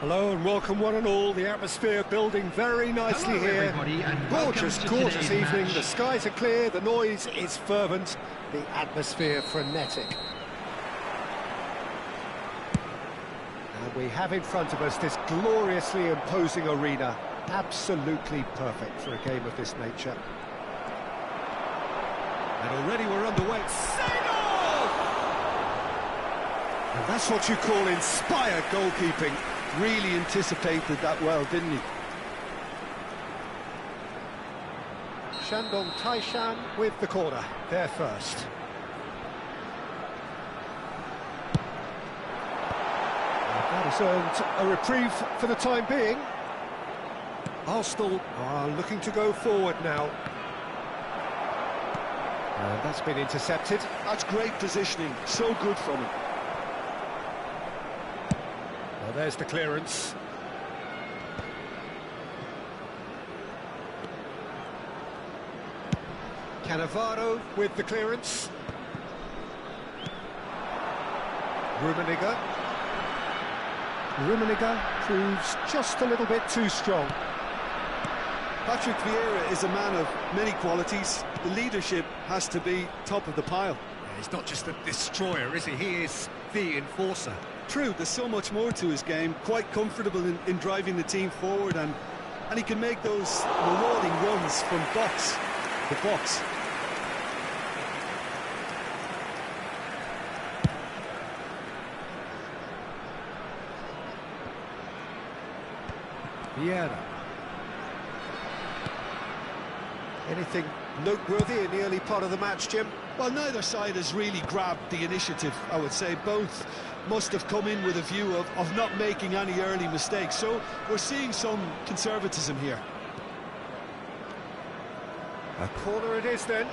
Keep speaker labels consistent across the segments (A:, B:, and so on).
A: Hello and welcome one and all. The atmosphere building very nicely here.
B: And
A: gorgeous evening.
B: Match.
A: The skies are clear, the noise is fervent, the atmosphere frenetic. And we have in front of us this gloriously imposing arena. Absolutely perfect for a game of this nature. And already we're underway. And that's what you call inspired goalkeeping.
C: Really anticipated that well, didn't he?
A: Shandong Taishan with the corner, there first. And that has earned a reprieve for the time being. Arsenal are looking to go forward now. And that's been intercepted.
C: That's great positioning, so good from him.
A: Well, there's the clearance. Cannavaro with the clearance. Rummenigge proves just a little bit too strong.
C: Patrick Vieira is a man of many qualities. The leadership has to be top of the pile.
A: Yeah, he's not just a destroyer, is he? He is the enforcer.
C: True, there's so much more to his game, quite comfortable in driving the team forward, and he can make those marauding runs from box to box.
A: Vieira. Anything noteworthy in the early part of the match, Jim?
C: Well, neither side has really grabbed the initiative, I would say. Both must have come in with a view of not making any early mistakes. So we're seeing some conservatism here.
A: A corner it is then.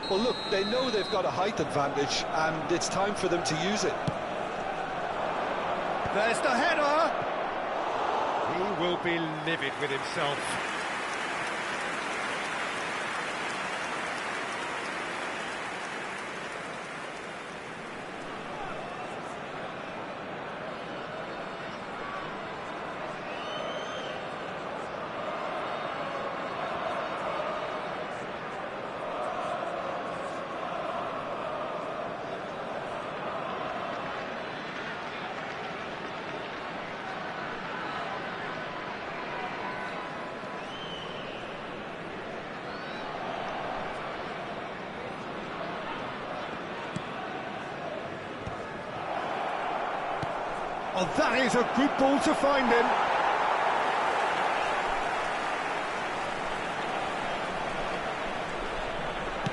C: Well, look, they know they've got a height advantage, and it's time for them to use it.
A: There's the header! He will be livid with himself. Oh, that is a good ball to find him.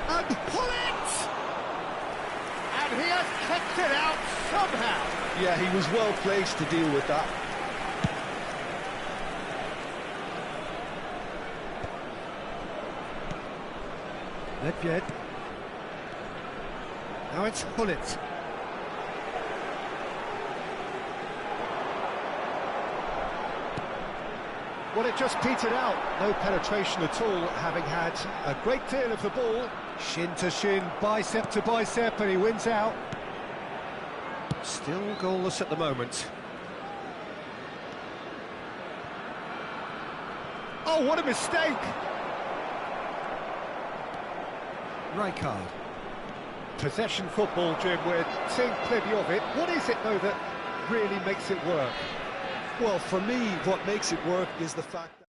A: And pull it! And he has kicked it out somehow.
C: Yeah, he was well placed to deal with that.
A: Ledvied. Now it's Hullet. Well, it just petered out. No penetration at all, having had a great deal of the ball. Shin to shin, bicep to bicep, and he wins out. Still goalless at the moment. Oh, what a mistake! Rijkaard. Possession football, Jim, we're seeing plenty of it. What is it, though, that really makes it work?
C: Well, for me, what makes it work is the fact that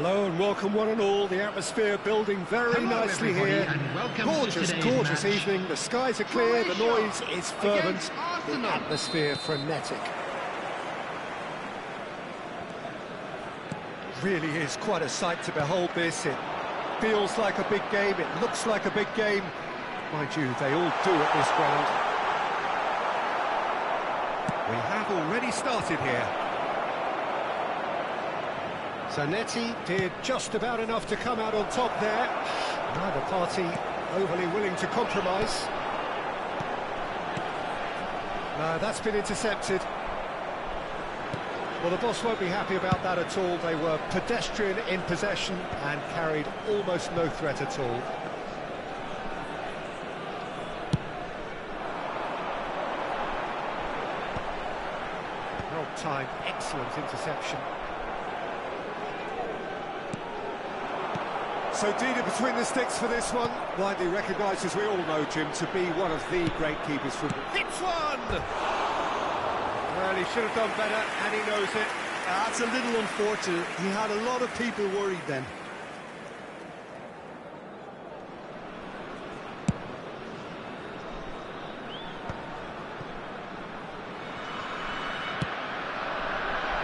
A: Hello and welcome one and all. The atmosphere building very nicely here. Gorgeous evening. The skies are clear, the noise is fervent, the atmosphere frenetic. Really is quite a sight to behold this. It feels like a big game, it looks like a big game. Mind you, they all do at this ground. We have already started here. Zanetti did just about enough to come out on top there. Neither party overly willing to compromise. No, that's been intercepted. Well, the boss won't be happy about that at all. They were pedestrian in possession and carried almost no threat at all. Well timed, excellent interception. So Dida between the sticks for this one. Widely recognised, as we all know, Jim, to be one of the great keepers from... Hits one! Well, he should have done better, and he knows it.
C: That's a little unfortunate. He had a lot of people worried then.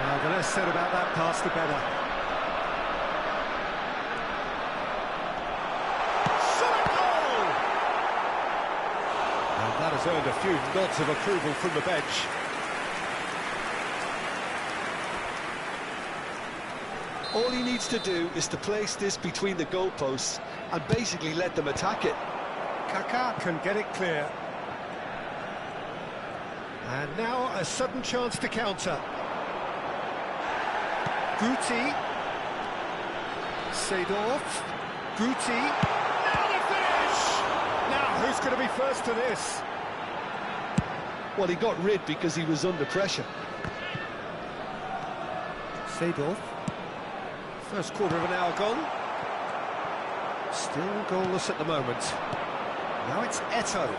A: Well, the less said about that pass, the better. That has earned a few nods of approval from the bench.
C: All he needs to do is to place this between the goalposts and basically let them attack it.
A: Kaká can get it clear. And now a sudden chance to counter. Guti. Seedorf. Guti. Now the finish! Now, who's going to be first to this?
C: Well, he got rid because he was under pressure.
A: Seedorf. First quarter of an hour gone. Still goalless at the moment. Now it's Eto'o.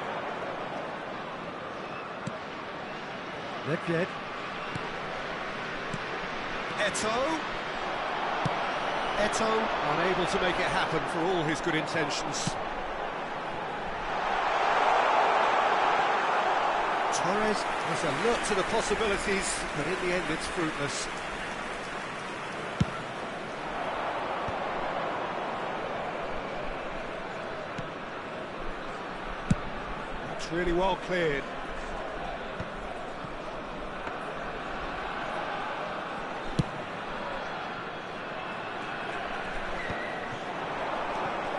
A: Lepjed. Eto'o. Eto'o unable to make it happen for all his good intentions. Torres was alert to the possibilities, but in the end it's fruitless. It's really well cleared.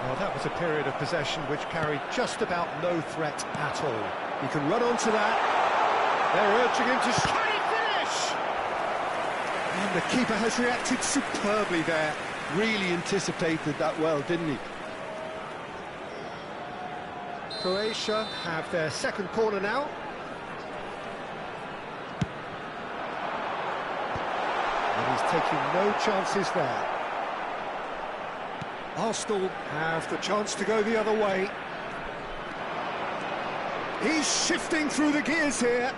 A: Well, that was a period of possession which carried just about no threat at all. He can run onto that. They're urging him to can he finish? And the keeper has reacted superbly there.
C: Really anticipated that well, didn't he?
A: Croatia have their second corner now. And he's taking no chances there. Arsenal have the chance to go the other way. He's shifting through the gears here.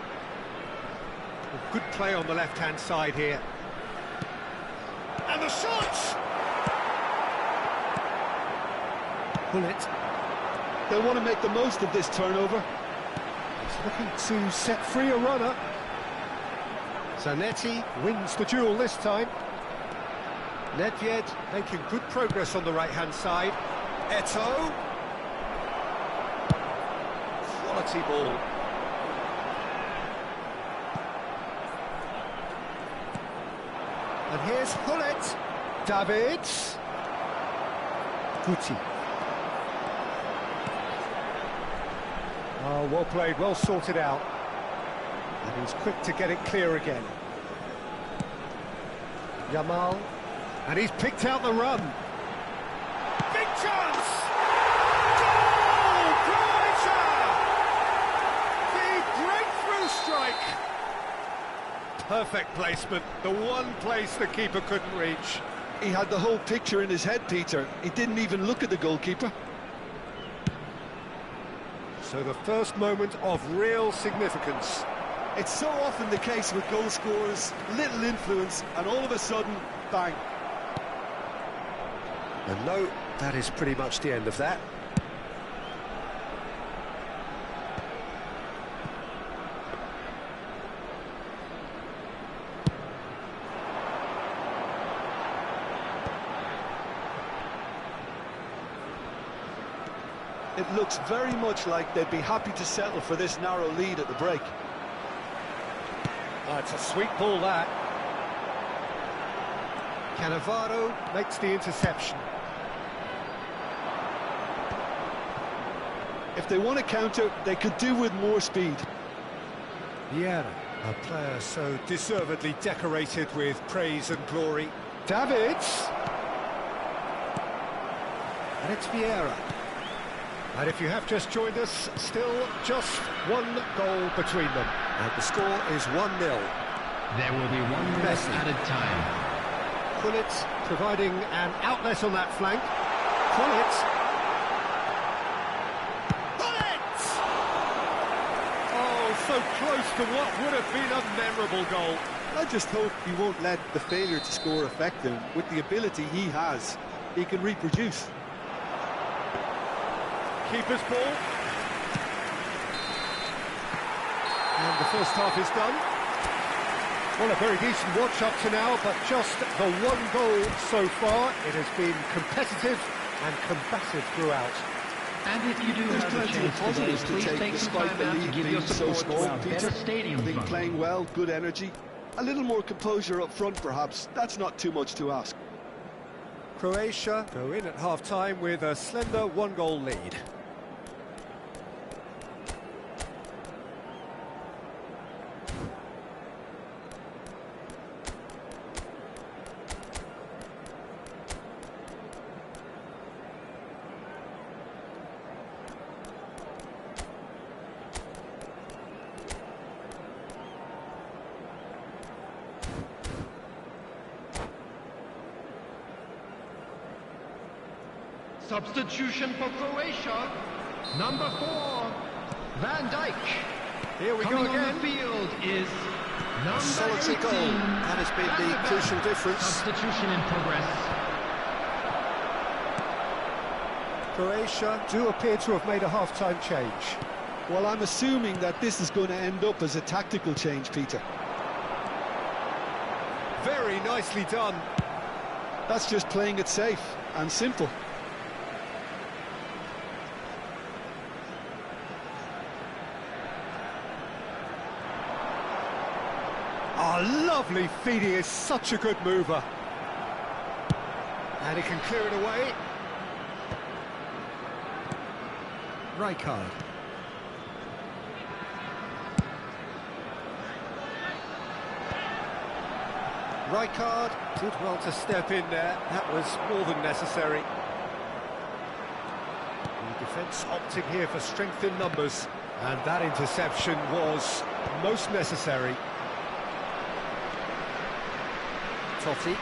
A: Good play on the left-hand side here. And the shot! Pull it.
C: They'll want to make the most of this turnover.
A: He's looking to set free a runner. Zanetti wins the duel this time. Nedved making good progress on the right-hand side. Eto'o. Quality ball. And here's Hullet. David. Guti. Oh, well played, well sorted out. And he's quick to get it clear again. Yamal. And he's picked out the run. Big chance! Goal! Croatia! The breakthrough strike! Perfect placement, the one place the keeper couldn't reach.
C: He had the whole picture in his head, Peter. He didn't even look at the goalkeeper.
A: So the first moment of real significance.
C: It's so often the case with goal scorers, little influence, and all of a sudden, bang.
A: And no, that is pretty much the end of that.
C: It looks very much like they'd be happy to settle for this narrow lead at the break.
A: Oh, it's a sweet ball, that. Cannavaro makes the interception.
C: If they want to counter, they could do with more speed.
A: Vieira, a player so deservedly decorated with praise and glory. Davids! And it's Vieira. And if you have just joined us, still just one goal between them. And the score is 1-0.
B: There will be 1 minute added time.
A: Gullit providing an outlet on that flank. Gullit! Oh, so close to what would have been a memorable goal.
C: I just hope he won't let the failure to score affect him. With the ability he has, he can reproduce.
A: Keeper's ball. And the first half is done. Well, a very decent watch up to now, but just the one goal so far. It has been competitive and combative throughout.
B: And if you do have a chance today, please take some time out to give your support to our better stadium
C: I think
B: fund.
C: playing well, good energy. A little more composure up front, perhaps. That's not too much to ask.
A: Croatia go in at half-time with a slender one-goal lead.
B: Substitution for Croatia, number 4, Van Dijk.
A: Here we
B: Coming
A: go again.
B: on the field is number
A: A solitary
B: 18,
A: goal. That has been the
B: Van
A: crucial
B: Dijk.
A: difference.
B: Substitution in progress.
A: Croatia do appear to have made a half-time change.
C: Well, I'm assuming that this is going to end up as a tactical change, Peter.
A: Very nicely done.
C: That's just playing it safe and simple.
A: Oh, lovely feed. He is such a good mover. And he can clear it away. Rijkaard. Rijkaard did well to step in there. That was more than necessary. The defence opting here for strength in numbers. And that interception was most necessary. Totti.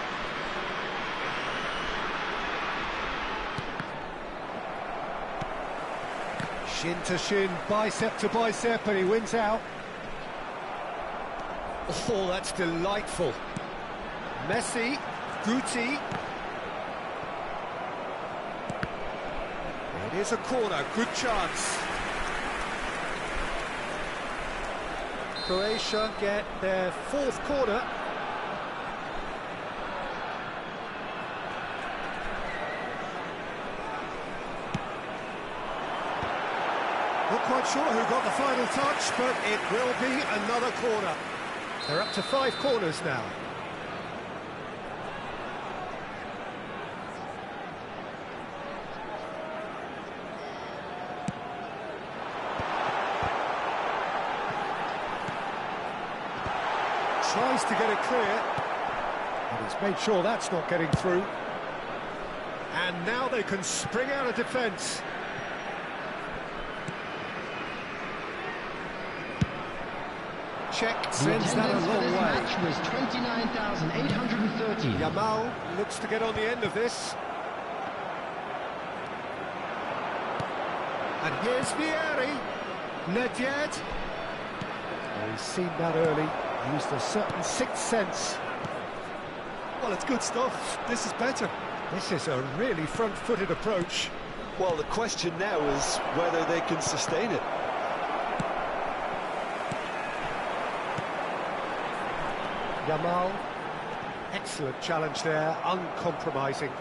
A: Shin to shin, bicep to bicep, and he wins out. Oh, that's delightful. Messi, Guti. It is a corner, good chance. Croatia get their 4th corner. Not quite sure who got the final touch, but it will be another corner. They're up to 5 corners now. Tries to get it clear, and he's made sure that's not getting through. And now they can spring out of defence. Czech sends that a long way.
B: Match was 29,830.
A: Yamal looks to get on the end of this. And here's Vieri. Nedved. Oh, he's seen that early. Used a certain sixth sense.
C: Well, it's good stuff. This is better.
A: This is a really front-footed approach.
C: Well, the question now is whether they can sustain it.
A: Yamal, excellent challenge there, uncompromising.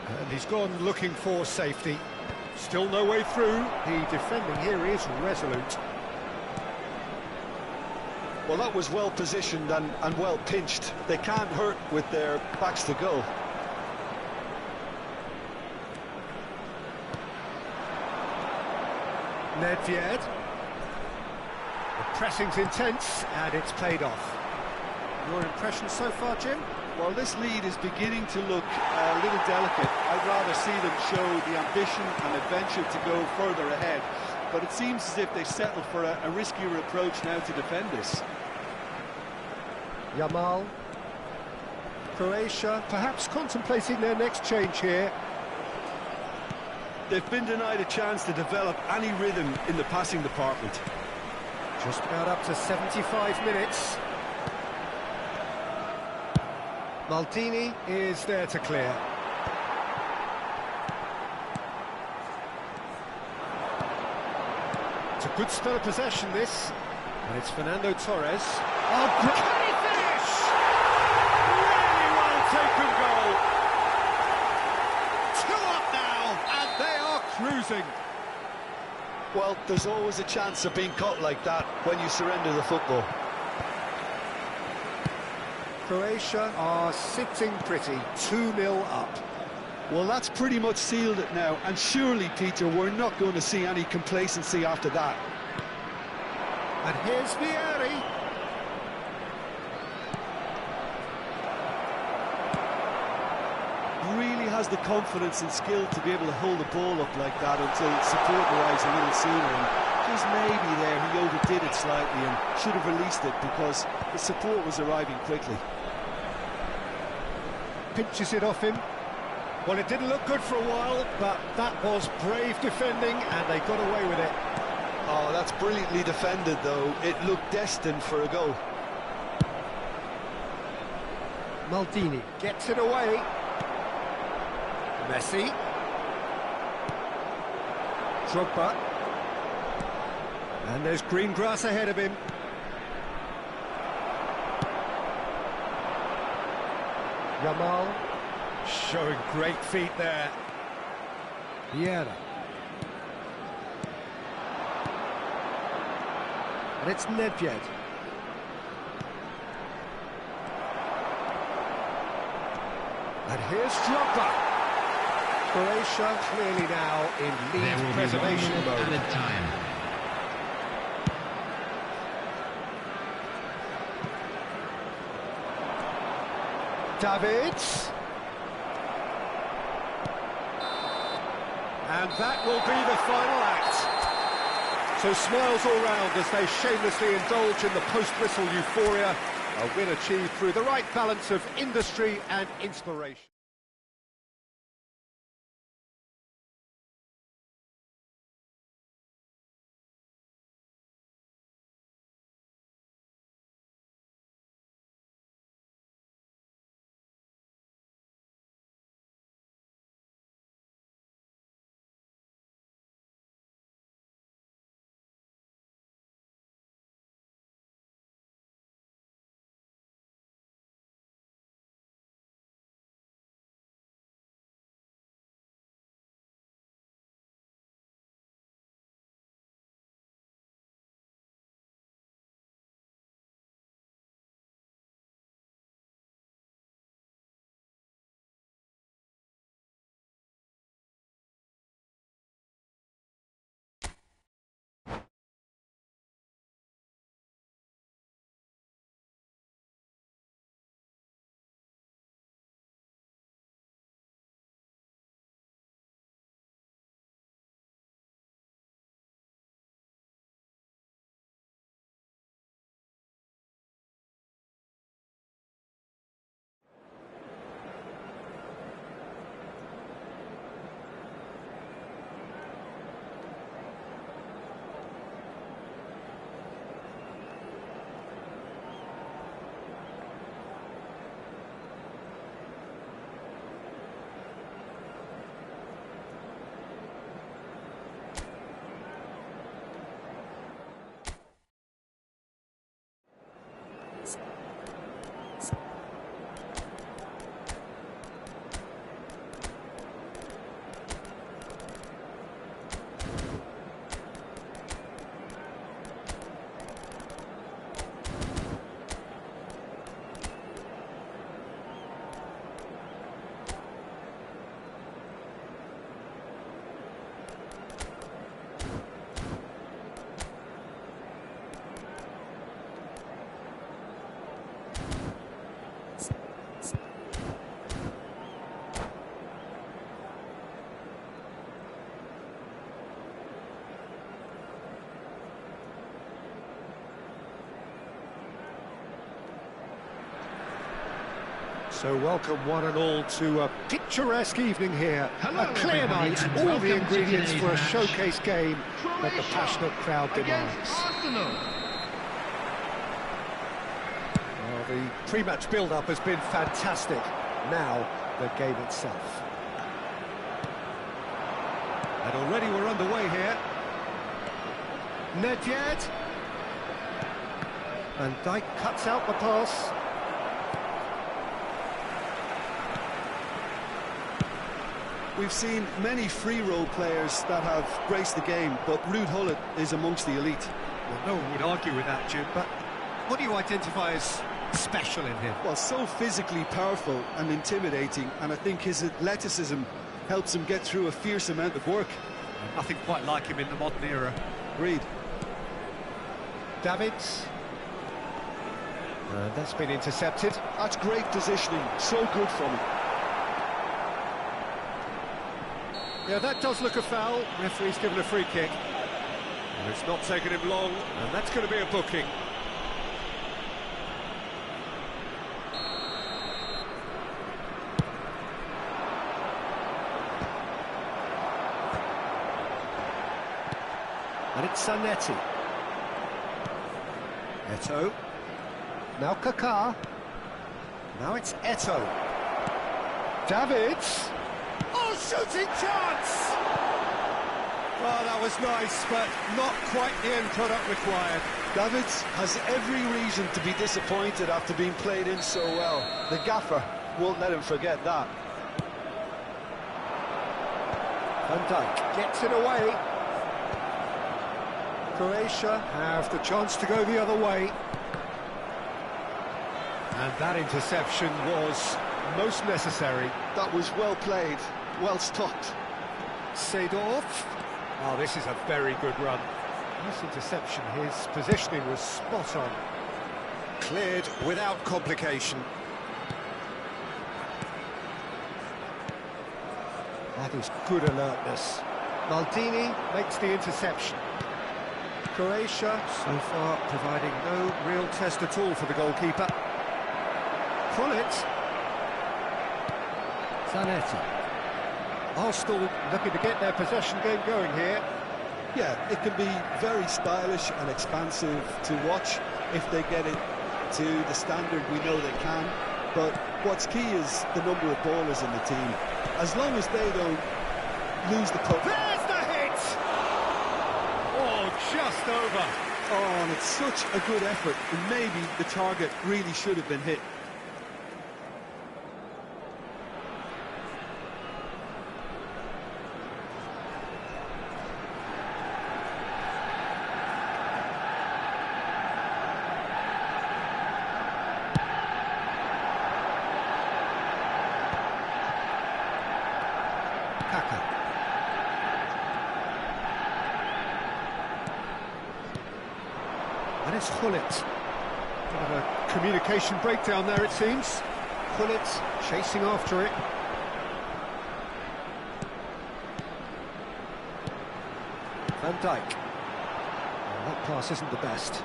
A: And he's gone looking for safety. Still no way through. The defending here is resolute.
C: Well, that was well positioned and well pinched. They can't hurt with their backs to goal.
A: Nedved. The pressing's intense and it's paid off. Your impression so far, Jim?
C: Well, this lead is beginning to look a little delicate. I'd rather see them show the ambition and adventure to go further ahead. But it seems as if they settle for a riskier approach now to defend this.
A: Yamal. Croatia perhaps contemplating their next change here.
C: They've been denied a chance to develop any rhythm in the passing department.
A: Just about up to 75 minutes. Maldini is there to clear. It's a good spell of possession, this. And it's Fernando Torres. Oh, can he finish? Really well taken goal. 2 up now, and they are cruising.
C: Well, there's always a chance of being caught like that when you surrender the football.
A: Croatia are sitting pretty, 2-0 up.
C: Well, that's pretty much sealed it now, and surely, Peter, we're not going to see any complacency after that.
A: And here's Vieri.
C: Really has the confidence and skill to be able to hold the ball up like that until support arrives a little sooner. And just maybe there he overdid it slightly and should have released it because the support was arriving quickly.
A: Pinches it off him. Well, it didn't look good for a while, but that was brave defending and they got away with it.
C: Oh, that's brilliantly defended, though. It looked destined for a goal.
A: Maldini gets it away. Messi. Drogba. And there's green grass ahead of him. Yamal. Showing great feet there. Vieira. And it's Nedved. And here's Drogba. Croatia clearly now in lead preservation mode.
B: Added time.
A: Davids. And that will be the final act. So smiles all round as they shamelessly indulge in the post-whistle euphoria. A win achieved through the right balance of industry and inspiration. So welcome one and all to a picturesque evening here.
B: Hello,
A: a clear
B: everybody,
A: night,
B: and
A: all
B: welcome
A: the
B: to
A: ingredients
B: today's
A: for a
B: match.
A: showcase game that the passionate crowd
B: Against
A: demands.
B: Arsenal.
A: Well, the pre-match build-up has been fantastic. Now, the game itself. And already we're underway here. Nedved. Van Dijk cuts out the pass.
C: We've seen many free role players that have graced the game, but Ruud Gullit is amongst the elite.
A: Well, no one would argue with that, Jim, but what do you identify as special in him?
C: Well, so physically powerful and intimidating, and I think his athleticism helps him get through a fierce amount of work.
A: Nothing quite like him in the modern era.
C: Agreed.
A: Davids. That's been intercepted.
C: That's great positioning, so good from him.
A: Yeah, that does look a foul. Referee's given a free kick. And it's not taken him long, and that's going to be a booking. And it's Zanetti. Eto'o. Now Kaká. Now it's Eto'o. Davids. Oh, shooting chance! Well, that was nice, but not quite the end product required.
C: Davids has every reason to be disappointed after being played in so well. The gaffer won't let him forget that.
A: Van Dijk gets it away. Croatia have the chance to go the other way. And that interception was most necessary.
C: That was well played, well stopped.
A: Seedorf. Oh, this is a very good run. Nice interception. His positioning was spot on. Cleared without complication. That is good alertness. Maldini makes the interception. Croatia, so far, providing no real test at all for the goalkeeper. Gullit. Zanetti. Arsenal looking to get their possession game going here.
C: Yeah, it can be very stylish and expansive to watch if they get it to the standard we know they can. But what's key is the number of ballers in the team. As long as they don't lose the puck.
A: There's the hit! Oh, just over.
C: Oh, and it's such a good effort, and maybe the target really should have been hit.
A: And it's Gullit. Bit of a communication breakdown there, it seems. Gullit chasing after it. Van Dijk. Well, that pass isn't the best.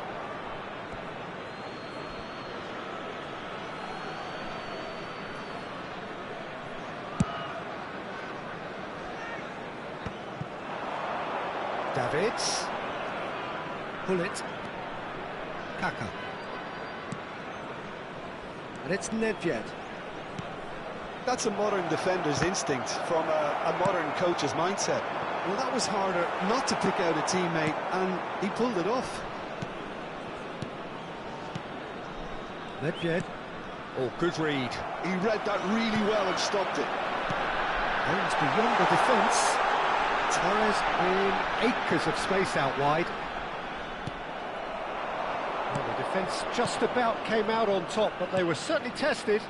A: Davids. Gullit. Kaká. And it's Nedved.
C: That's a modern defender's instinct from a modern coach's mindset. Well, that was harder not to pick out a teammate, and he pulled it off.
A: Nedved. Oh, good read.
C: He read that really well and stopped it.
A: Aims beyond the defence. Torres in acres of space out wide. Well, the defence just about came out on top, but they were certainly tested.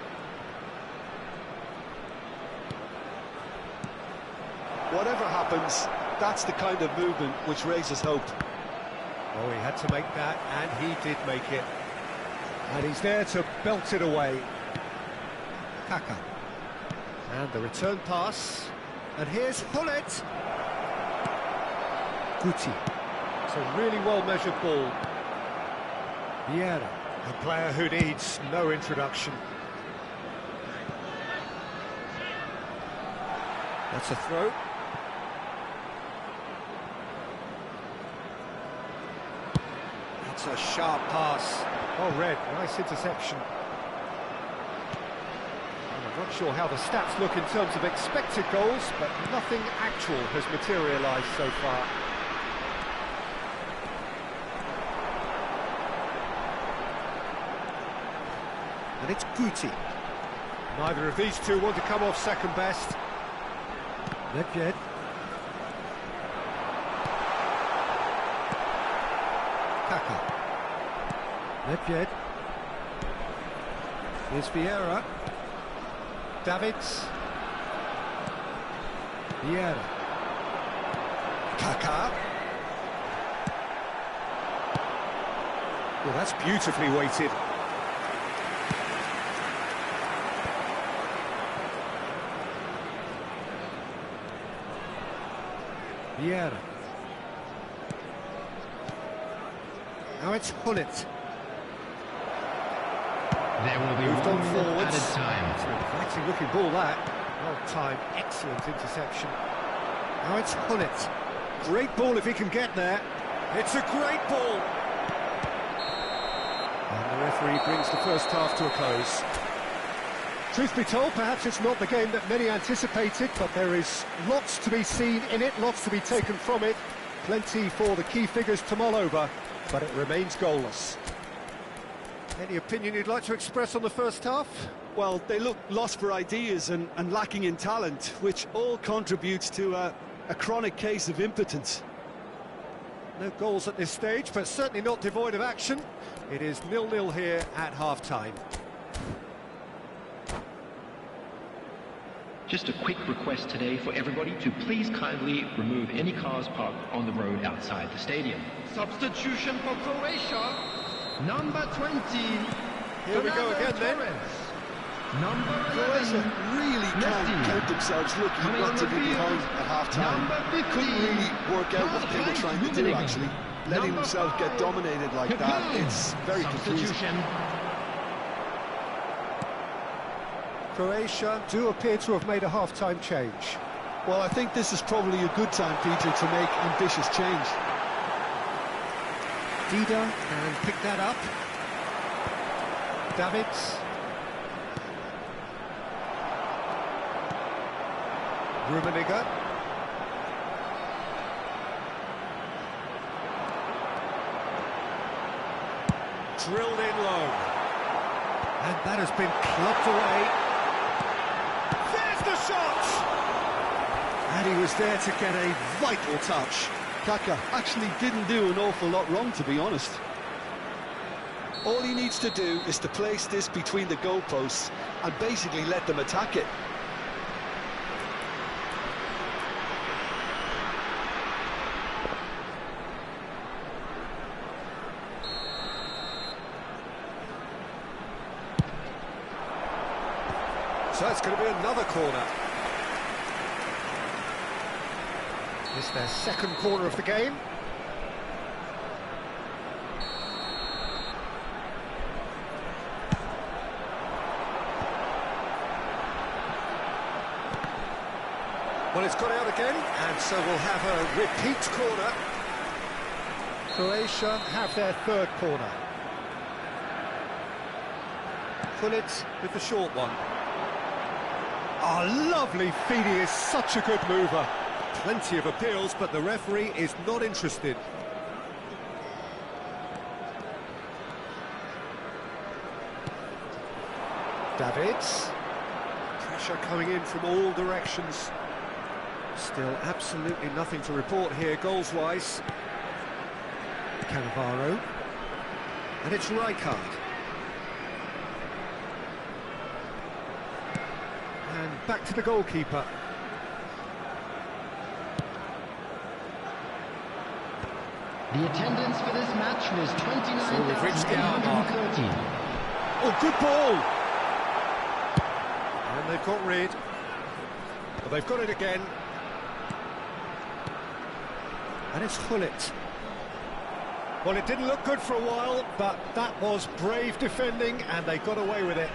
C: Whatever happens, that's the kind of movement which raises hope.
A: Oh, he had to make that, and he did make it. And he's there to belt it away. Kaká. And the return pass. And here's Gullit. Guti. It's a really well-measured ball. Vieira, a player who needs no introduction. That's a throw. That's a sharp pass. Oh, Red, nice interception. I'm not sure how the stats look in terms of expected goals, but nothing actual has materialised so far. And it's Guti. Neither of these two want to come off second best. Nedved. Kaka. Nedved. Here's Vieira. Davids. Vieira. Kaka. Well, that's beautifully weighted. Vieira. Now it's Hullet.
B: There will be
A: Moved on forwards.
B: added time.
A: It's an exciting looking ball, that. Well timed, excellent interception. Now it's Hullet. Great ball if he can get there. It's a great ball. And the referee brings the first half to a close. Truth be told, perhaps it's not the game that many anticipated, but there is lots to be seen in it, lots to be taken from it. Plenty for the key figures to mull over, but it remains goalless. Any opinion you'd like to express on the first half?
C: Well, they look lost for ideas and lacking in talent, which all contributes to a chronic case of impotence.
A: No goals at this stage, but certainly not devoid of action. It is 0-0 here at half-time.
B: Just a quick request today for everybody to please kindly remove any cars parked on the road outside the stadium. Substitution for Croatia, number 20.
A: Here we go again then.
B: Number 11.
C: Croatia really can't count themselves lucky not to be behind at half-time. Couldn't really work out what they were trying to do, actually. Letting themselves get dominated like that, it's very confusing.
A: Croatia do appear to have made a half-time change.
C: Well, I think this is probably a good time, Peter, to make ambitious change.
A: Dida can pick that up. Davids. Rummenigge. Drilled in low. And that has been clubbed away. There's the shot! And he was there to get a vital touch.
C: Kaka actually didn't do an awful lot wrong, to be honest. All he needs to do is to place this between the goalposts and basically let them attack it.
A: So it's going to be another corner. It's their second corner of the game. Well, it's got out again, and so we'll have a repeat corner. Croatia have their third corner. Hullet with the short one. Oh, lovely feed, he is such a good mover. Plenty of appeals, but the referee is not interested. Davids. Pressure coming in from all directions. Still absolutely nothing to report here, goals-wise. Cannavaro. And it's Rijkaard. And back to the goalkeeper.
B: The attendance for this match was 29,830.
A: So we've reached the hour mark. Oh, good ball! And they've got rid. But they've got it again. And it's Hullet. Well, it didn't look good for a while, but that was brave defending, and they got away with it.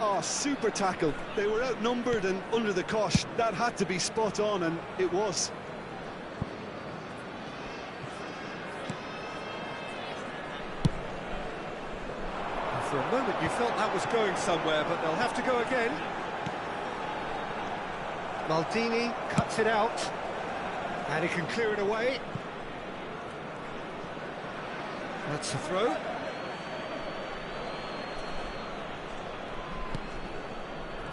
C: Oh, super tackle. They were outnumbered and under the cosh. That had to be spot on, and it was.
A: For a moment you felt that was going somewhere, but they'll have to go again. Maldini cuts it out, and he can clear it away. That's a throw.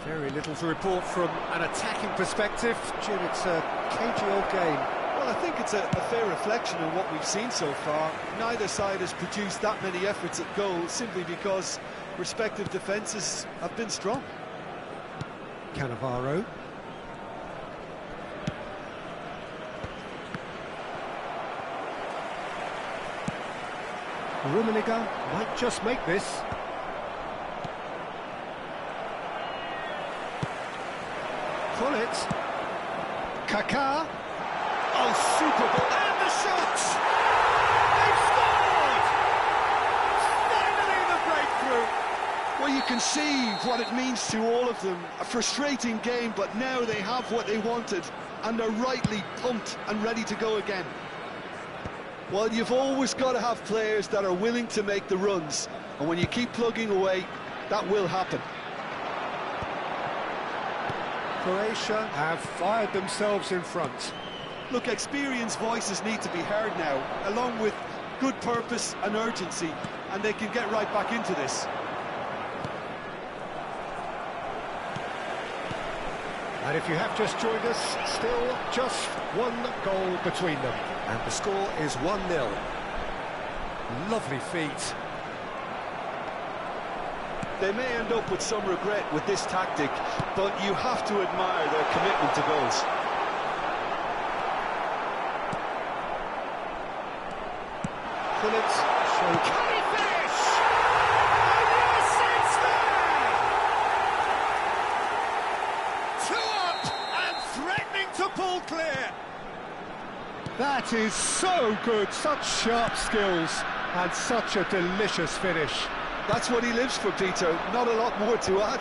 A: Very little to report from an attacking perspective. Jim, it's a cagey old game.
C: Well, I think it's a fair reflection on what we've seen so far. Neither side has produced that many efforts at goal simply because respective defences have been strong.
A: Cannavaro. Rummenigge might just make this. Pull it. Kaká. Oh, super ball. And the shot! They've scored! Finally the breakthrough!
C: Well, you can see what it means to all of them. A frustrating game, but now they have what they wanted, and they're rightly pumped and ready to go again. Well, you've always got to have players that are willing to make the runs, and when you keep plugging away, that will happen.
A: Croatia have fired themselves in front.
C: Look, experienced voices need to be heard now, along with good purpose and urgency, and they can get right back into this.
A: And if you have just joined us, still just one goal between them. And the score is 1-0. Lovely feat.
C: They may end up with some regret with this tactic, but you have to admire their commitment to goals.
A: Pull it, show. Can he finish? And yes, it's there! 2 up and threatening to pull clear. That is so good, such sharp skills and such a delicious finish.
C: That's what he lives for, Peter. Not a lot more to add.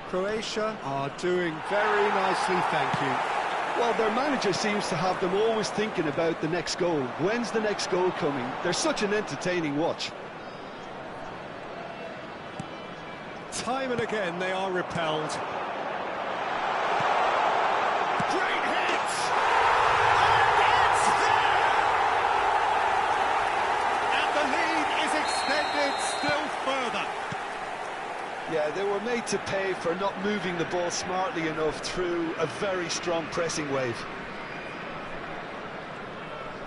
A: Croatia are doing very nicely, thank you.
C: Well, their manager seems to have them always thinking about the next goal. When's the next goal coming? They're such an entertaining watch.
A: Time and again they are repelled. Great hit! And it's there! And the lead is extended still further.
C: Yeah, they were made to pay for not moving the ball smartly enough through a very strong pressing wave.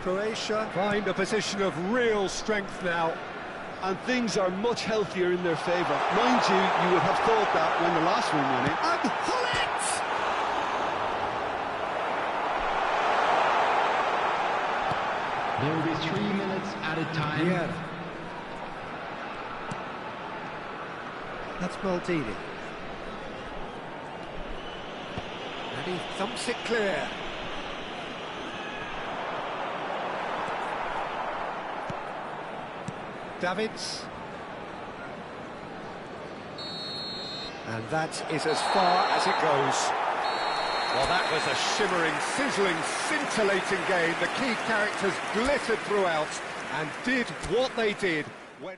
A: Croatia find a position of real strength now.
C: And things are much healthier in their favour. Mind you, you would have thought that when the last one went in.
A: And pull it!
B: There will be 3 minutes added time.
A: Yeah. That's Maldini. And he thumps it clear. Davids. And that is as far as it goes. Well, that was a shimmering, sizzling, scintillating game. The key characters glittered throughout and did what they did when...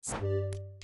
D: Thanks.